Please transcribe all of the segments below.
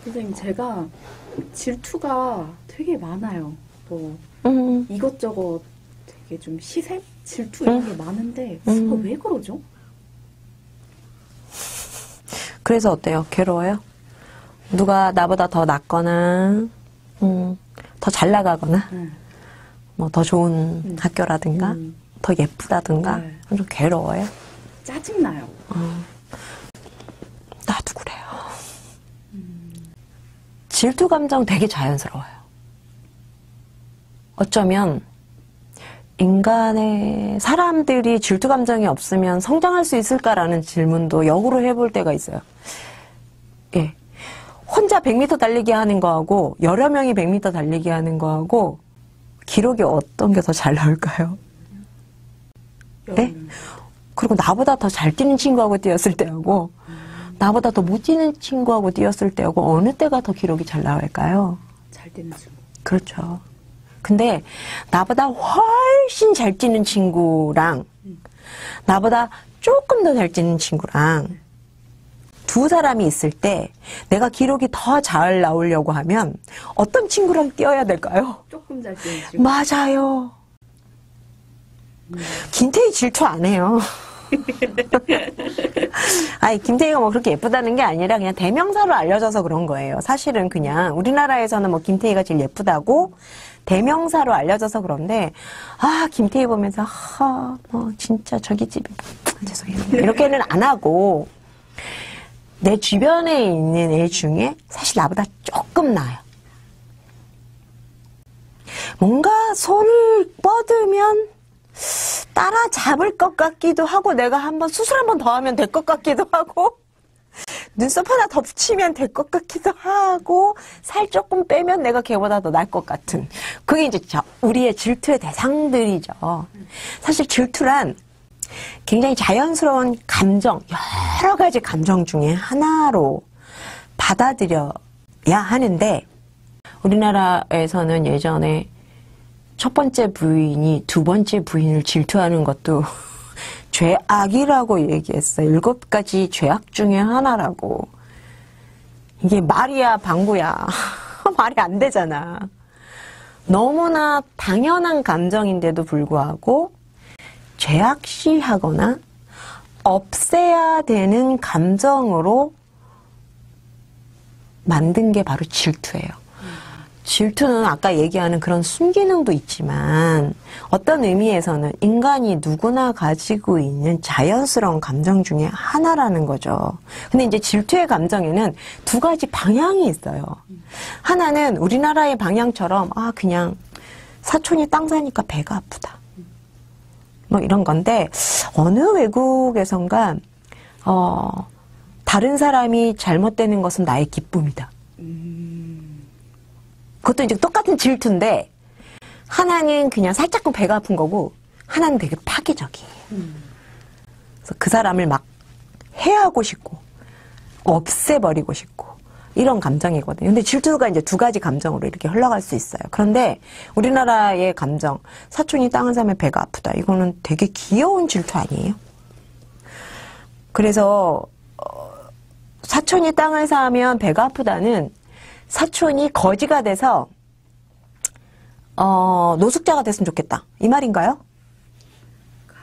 선생님, 제가 질투가 되게 많아요. 뭐 이것저것 되게 좀 시샘? 질투 이런 게 많은데 왜 그러죠? 그래서 어때요? 괴로워요? 누가 나보다 더 낫거나 더 잘 나가거나 뭐 더 좋은 학교라든가 더 예쁘다든가 네. 좀 괴로워요? 짜증나요. 나도 그래요. 질투 감정 되게 자연스러워요. 어쩌면 인간의 사람들이 질투 감정이 없으면 성장할 수 있을까라는 질문도 역으로 해볼 때가 있어요. 예. 혼자 100m 달리기 하는 거하고 여러 명이 100m 달리기 하는 거하고 기록이 어떤 게 더 잘 나올까요? 네? 그리고 나보다 더 잘 뛰는 친구하고 뛰었을 때하고 나보다 더 못 뛰는 친구하고 뛰었을 때하고 어느 때가 더 기록이 잘 나올까요? 잘 뛰는 친구. 그렇죠. 근데 나보다 훨씬 잘 뛰는 친구랑 나보다 조금 더 잘 뛰는 친구랑 두 사람이 있을 때 내가 기록이 더 잘 나오려고 하면 어떤 친구랑 뛰어야 될까요? 조금 잘 뛰는 친구. 맞아요. 김태희 질투 안 해요. 아니, 김태희가 뭐 그렇게 예쁘다는 게 아니라 그냥 대명사로 알려져서 그런 거예요. 사실은 그냥 우리나라에서는 뭐 김태희가 제일 예쁘다고 대명사로 알려져서 그런데, 아, 김태희 보면서, 뭐, 진짜 저기 집이, 죄송해요. 이렇게는 안 하고, 내 주변에 있는 애 중에 사실 나보다 조금 나아요. 뭔가 손을 뻗으면 따라잡을 것 같기도 하고 내가 한번 수술 한번 더 하면 될 것 같기도 하고 눈썹 하나 더 붙이면 될 것 같기도 하고 살 조금 빼면 내가 걔보다 더 나을 것 같은 그게 이제 우리의 질투의 대상들이죠. 사실 질투란 굉장히 자연스러운 감정, 여러 가지 감정 중에 하나로 받아들여야 하는데 우리나라에서는 예전에 첫 번째 부인이 두 번째 부인을 질투하는 것도 죄악이라고 얘기했어요. 7가지 죄악 중에 하나라고. 이게 말이야 방구야. 말이 안 되잖아. 너무나 당연한 감정인데도 불구하고 죄악시하거나 없애야 되는 감정으로 만든 게 바로 질투예요. 질투는 아까 얘기하는 그런 순기능도 있지만 어떤 의미에서는 인간이 누구나 가지고 있는 자연스러운 감정 중에 하나라는 거죠. 근데 이제 질투의 감정에는 두 가지 방향이 있어요. 하나는 우리나라의 방향처럼 그냥 사촌이 땅 사니까 배가 아프다. 뭐 이런 건데 어느 외국에선가 다른 사람이 잘못되는 것은 나의 기쁨이다. 그것도 이제 똑같은 질투인데 하나는 그냥 살짝만 배가 아픈 거고 하나는 되게 파괴적이에요. 그래서 그 사람을 막 해하고 싶고 없애버리고 싶고 이런 감정이거든요. 근데 질투가 이제 두 가지 감정으로 이렇게 흘러갈 수 있어요. 그런데 우리나라의 감정, 사촌이 땅을 사면 배가 아프다. 이거는 되게 귀여운 질투 아니에요? 그래서 사촌이 땅을 사면 배가 아프다는 사촌이 거지가 돼서 노숙자가 됐으면 좋겠다. 이 말인가요?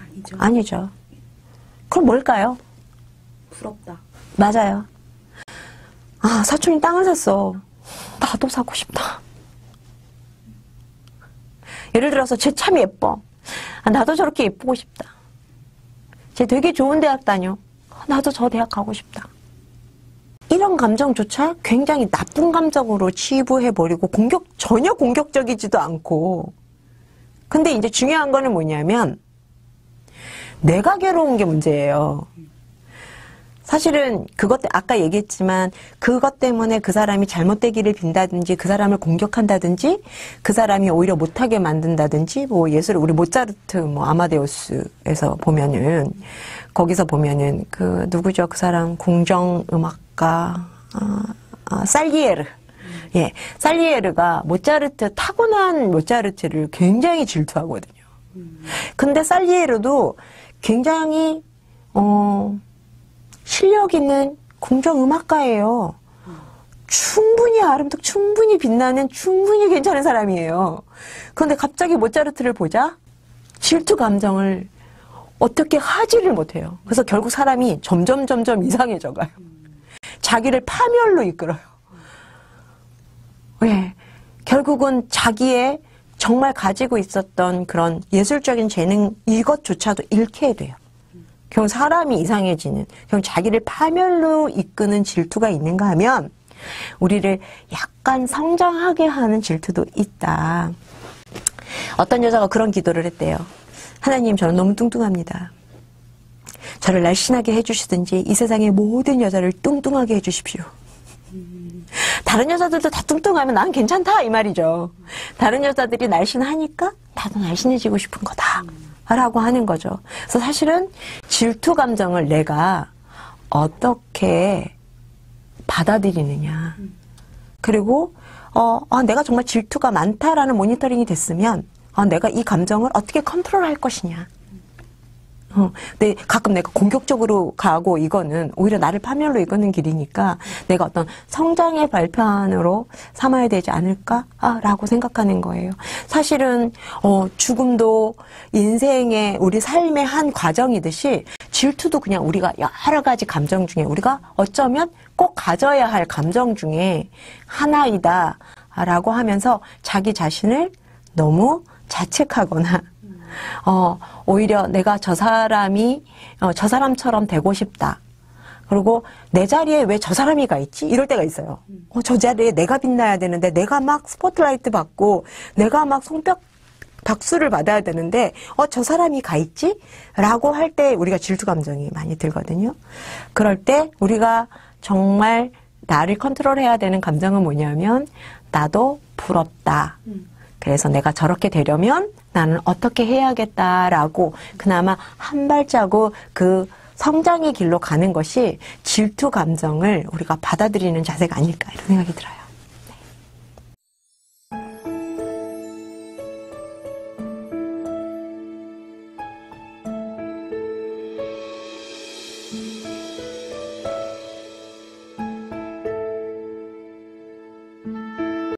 아니죠. 아니죠. 그럼 뭘까요? 부럽다. 맞아요. 사촌이 땅을 샀어. 나도 사고 싶다. 예를 들어서 쟤 참 예뻐. 나도 저렇게 예쁘고 싶다. 쟤 되게 좋은 대학 다녀. 나도 저 대학 가고 싶다. 이런 감정조차 굉장히 나쁜 감정으로 치부해버리고 전혀 공격적이지도 않고. 근데 이제 중요한 거는 뭐냐면 내가 괴로운 게 문제예요. 사실은 아까 얘기했지만 그것 때문에 그 사람이 잘못되기를 빈다든지 그 사람을 공격한다든지 그 사람이 오히려 못하게 만든다든지 뭐 예술의 우리 모차르트 아마데우스에서 보면은 거기서 보면은 그 누구죠? 그 사람 궁정음악가 살리에르. 예. 살리에르가 타고난 모차르트를 굉장히 질투하거든요. 근데 살리에르도 굉장히 실력 있는 궁정음악가예요. 충분히 아름답고 충분히 빛나는 충분히 괜찮은 사람이에요. 그런데 갑자기 모차르트를 보자 질투 감정을 어떻게 하지를 못해요. 그래서 결국 사람이 점점 이상해져 가요. 자기를 파멸로 이끌어요. 왜? 결국은 자기의 정말 가지고 있었던 그런 예술적인 재능 이것조차도 잃게 돼요. 결국 사람이 이상해지는, 결국 자기를 파멸로 이끄는 질투가 있는가 하면 우리를 약간 성장하게 하는 질투도 있다. 어떤 여자가 그런 기도를 했대요. 하나님, 저는 너무 뚱뚱합니다. 저를 날씬하게 해주시든지 이 세상의 모든 여자를 뚱뚱하게 해주십시오. 다른 여자들도 다 뚱뚱하면 난 괜찮다 이 말이죠. 다른 여자들이 날씬하니까 나도 날씬해지고 싶은 거다 라고 하는 거죠. 그래서 사실은 질투 감정을 내가 어떻게 받아들이느냐, 그리고 내가 정말 질투가 많다라는 모니터링이 됐으면 내가 이 감정을 어떻게 컨트롤할 것이냐. 근데 가끔 내가 공격적으로 가고 이거는 오히려 나를 파멸로 이끄는 길이니까 내가 어떤 성장의 발판으로 삼아야 되지 않을까라고 생각하는 거예요. 사실은 죽음도 인생의 우리 삶의 한 과정이듯이 질투도 그냥 우리가 여러 가지 감정 중에 우리가 어쩌면 꼭 가져야 할 감정 중에 하나이다 라고 하면서 자기 자신을 너무 자책하거나 오히려 내가 저 사람처럼 되고 싶다. 그리고 내 자리에 왜 저 사람이 가 있지? 이럴 때가 있어요. 저 자리에 내가 빛나야 되는데, 내가 막 스포트라이트 받고, 내가 막 손뼉 박수를 받아야 되는데, 저 사람이 가 있지? 라고 할 때 우리가 질투 감정이 많이 들거든요. 그럴 때 우리가 정말 나를 컨트롤해야 되는 감정은 뭐냐면, 나도 부럽다. 그래서 내가 저렇게 되려면 나는 어떻게 해야겠다라고 그나마 한 발자국 그 성장의 길로 가는 것이 질투 감정을 우리가 받아들이는 자세가 아닐까 이런 생각이 들어요.